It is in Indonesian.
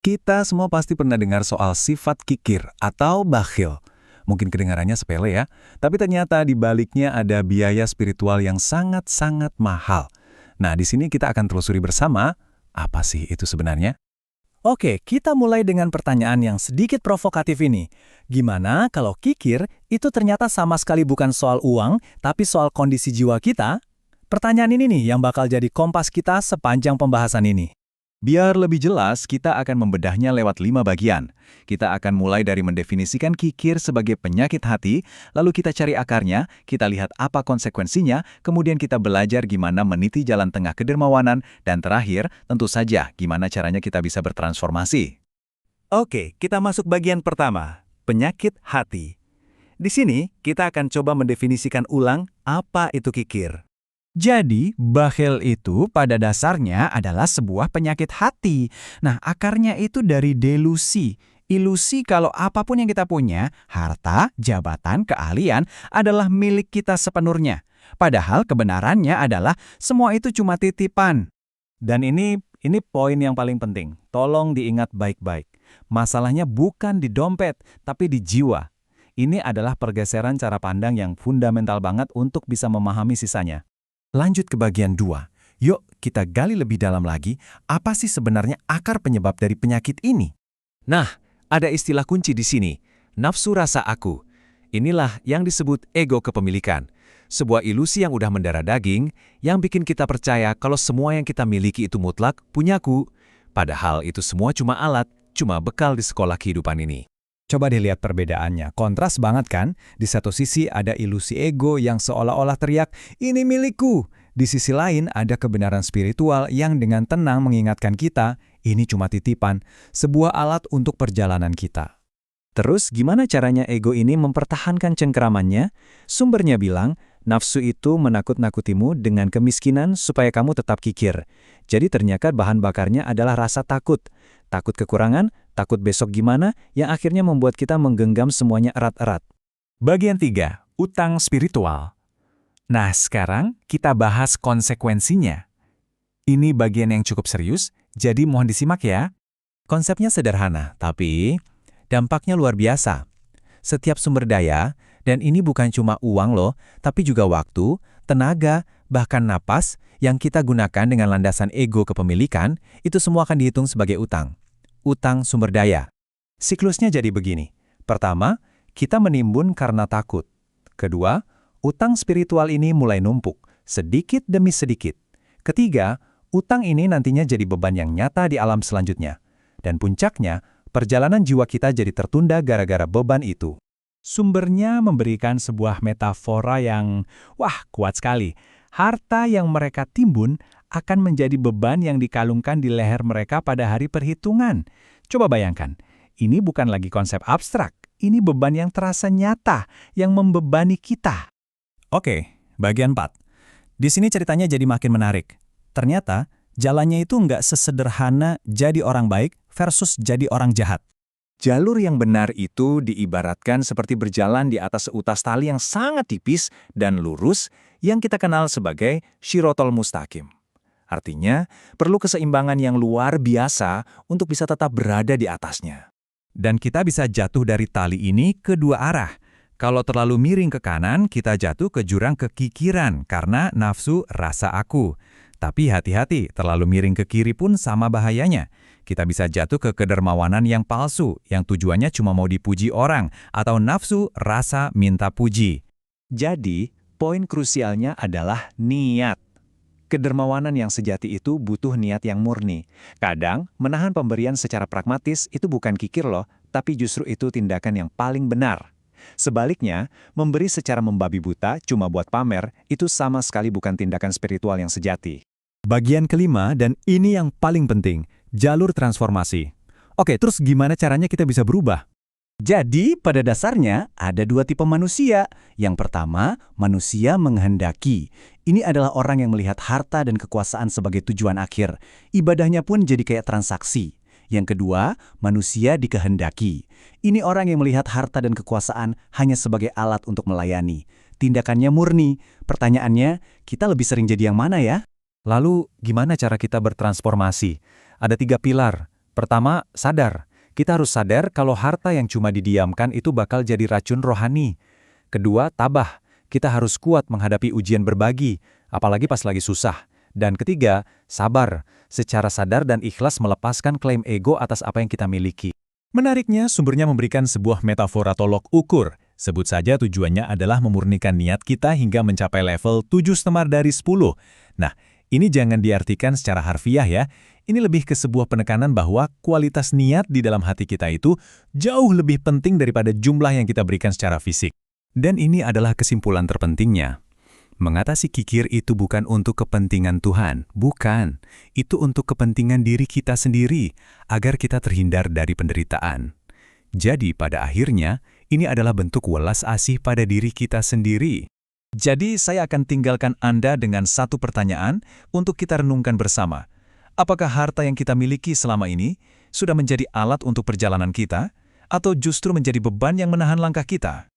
Kita semua pasti pernah dengar soal sifat kikir atau bakhil. Mungkin kedengarannya sepele ya, tapi ternyata di baliknya ada biaya spiritual yang sangat-sangat mahal. Nah, di sini kita akan telusuri bersama, apa sih itu sebenarnya? Oke, kita mulai dengan pertanyaan yang sedikit provokatif ini. Gimana kalau kikir itu ternyata sama sekali bukan soal uang, tapi soal kondisi jiwa kita? Pertanyaan ini nih yang bakal jadi kompas kita sepanjang pembahasan ini. Biar lebih jelas, kita akan membedahnya lewat 5 bagian. Kita akan mulai dari mendefinisikan kikir sebagai penyakit hati, lalu kita cari akarnya, kita lihat apa konsekuensinya, kemudian kita belajar gimana meniti jalan tengah kedermawanan, dan terakhir, tentu saja gimana caranya kita bisa bertransformasi. Oke, kita masuk bagian pertama, penyakit hati. Di sini, kita akan coba mendefinisikan ulang apa itu kikir. Jadi, bakhil itu pada dasarnya adalah sebuah penyakit hati. Nah, akarnya itu dari delusi. Ilusi kalau apapun yang kita punya, harta, jabatan, keahlian, adalah milik kita sepenuhnya. Padahal kebenarannya adalah semua itu cuma titipan. Dan ini poin yang paling penting. Tolong diingat baik-baik. Masalahnya bukan di dompet, tapi di jiwa. Ini adalah pergeseran cara pandang yang fundamental banget untuk bisa memahami sisanya. Lanjut ke bagian 2. Yuk, kita gali lebih dalam lagi, apa sih sebenarnya akar penyebab dari penyakit ini? Nah, ada istilah kunci di sini, nafsu rasa aku. Inilah yang disebut ego kepemilikan. Sebuah ilusi yang udah mendarah daging, yang bikin kita percaya kalau semua yang kita miliki itu mutlak punyaku. Padahal itu semua cuma alat, cuma bekal di sekolah kehidupan ini. Coba dilihat perbedaannya, kontras banget kan? Di satu sisi ada ilusi ego yang seolah-olah teriak, ini milikku. Di sisi lain ada kebenaran spiritual yang dengan tenang mengingatkan kita, ini cuma titipan, sebuah alat untuk perjalanan kita. Terus gimana caranya ego ini mempertahankan cengkeramannya? Sumbernya bilang, nafsu itu menakut-nakutimu dengan kemiskinan supaya kamu tetap kikir. Jadi ternyata bahan bakarnya adalah rasa takut. Takut kekurangan, takut besok gimana, yang akhirnya membuat kita menggenggam semuanya erat-erat. Bagian 3, utang spiritual. Nah, sekarang kita bahas konsekuensinya. Ini bagian yang cukup serius, jadi mohon disimak ya. Konsepnya sederhana, tapi dampaknya luar biasa. Setiap sumber daya, dan ini bukan cuma uang loh, tapi juga waktu, tenaga, bahkan napas, yang kita gunakan dengan landasan ego kepemilikan, itu semua akan dihitung sebagai utang. Utang sumber daya. Siklusnya jadi begini. Pertama, kita menimbun karena takut. Kedua, utang spiritual ini mulai numpuk, sedikit demi sedikit. Ketiga, utang ini nantinya jadi beban yang nyata di alam selanjutnya. Dan puncaknya, perjalanan jiwa kita jadi tertunda gara-gara beban itu. Sumbernya memberikan sebuah metafora yang, kuat sekali. Harta yang mereka timbun akan menjadi beban yang dikalungkan di leher mereka pada hari perhitungan. Coba bayangkan, ini bukan lagi konsep abstrak, ini beban yang terasa nyata, yang membebani kita. Oke, bagian 4. Di sini ceritanya jadi makin menarik. Ternyata, jalannya itu nggak sesederhana jadi orang baik versus jadi orang jahat. Jalur yang benar itu diibaratkan seperti berjalan di atas seutas tali yang sangat tipis dan lurus yang kita kenal sebagai Shirotol Mustaqim. Artinya, perlu keseimbangan yang luar biasa untuk bisa tetap berada di atasnya. Dan kita bisa jatuh dari tali ini ke dua arah. Kalau terlalu miring ke kanan, kita jatuh ke jurang kekikiran karena nafsu rasa aku. Tapi hati-hati, terlalu miring ke kiri pun sama bahayanya. Kita bisa jatuh ke kedermawanan yang palsu, yang tujuannya cuma mau dipuji orang, atau nafsu rasa minta puji. Jadi, poin krusialnya adalah niat. Kedermawanan yang sejati itu butuh niat yang murni. Kadang, menahan pemberian secara pragmatis itu bukan kikir loh, tapi justru itu tindakan yang paling benar. Sebaliknya, memberi secara membabi buta cuma buat pamer, itu sama sekali bukan tindakan spiritual yang sejati. Bagian kelima, dan ini yang paling penting, jalur transformasi. Oke, terus gimana caranya kita bisa berubah? Jadi, pada dasarnya ada dua tipe manusia. Yang pertama, manusia menghendaki. Ini adalah orang yang melihat harta dan kekuasaan sebagai tujuan akhir. Ibadahnya pun jadi kayak transaksi. Yang kedua, manusia dikehendaki. Ini orang yang melihat harta dan kekuasaan hanya sebagai alat untuk melayani. Tindakannya murni. Pertanyaannya, kita lebih sering jadi yang mana ya? Lalu, gimana cara kita bertransformasi? Ada 3 pilar. Pertama, sadar. Kita harus sadar kalau harta yang cuma didiamkan itu bakal jadi racun rohani. Kedua, tabah. Kita harus kuat menghadapi ujian berbagi, apalagi pas lagi susah. Dan ketiga, sabar. Secara sadar dan ikhlas melepaskan klaim ego atas apa yang kita miliki. Menariknya, sumbernya memberikan sebuah metafora tolok ukur. Sebut saja tujuannya adalah memurnikan niat kita hingga mencapai level 7,5 dari 10. Nah, ini jangan diartikan secara harfiah ya. Ini lebih ke sebuah penekanan bahwa kualitas niat di dalam hati kita itu jauh lebih penting daripada jumlah yang kita berikan secara fisik. Dan ini adalah kesimpulan terpentingnya. Mengatasi kikir itu bukan untuk kepentingan Tuhan, bukan. Itu untuk kepentingan diri kita sendiri, agar kita terhindar dari penderitaan. Jadi pada akhirnya, ini adalah bentuk welas asih pada diri kita sendiri. Jadi saya akan tinggalkan Anda dengan satu pertanyaan untuk kita renungkan bersama. Apakah harta yang kita miliki selama ini sudah menjadi alat untuk perjalanan kita, atau justru menjadi beban yang menahan langkah kita?